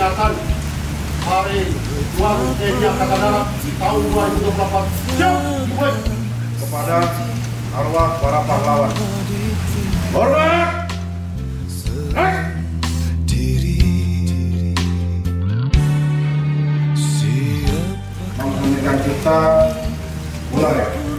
peringatan Hari Tuan TNI Angkatan Darat tahun 2024. Siap, dimulai. Kepada arwah para pahlawan. Hormat. Menginginkan kita mulai.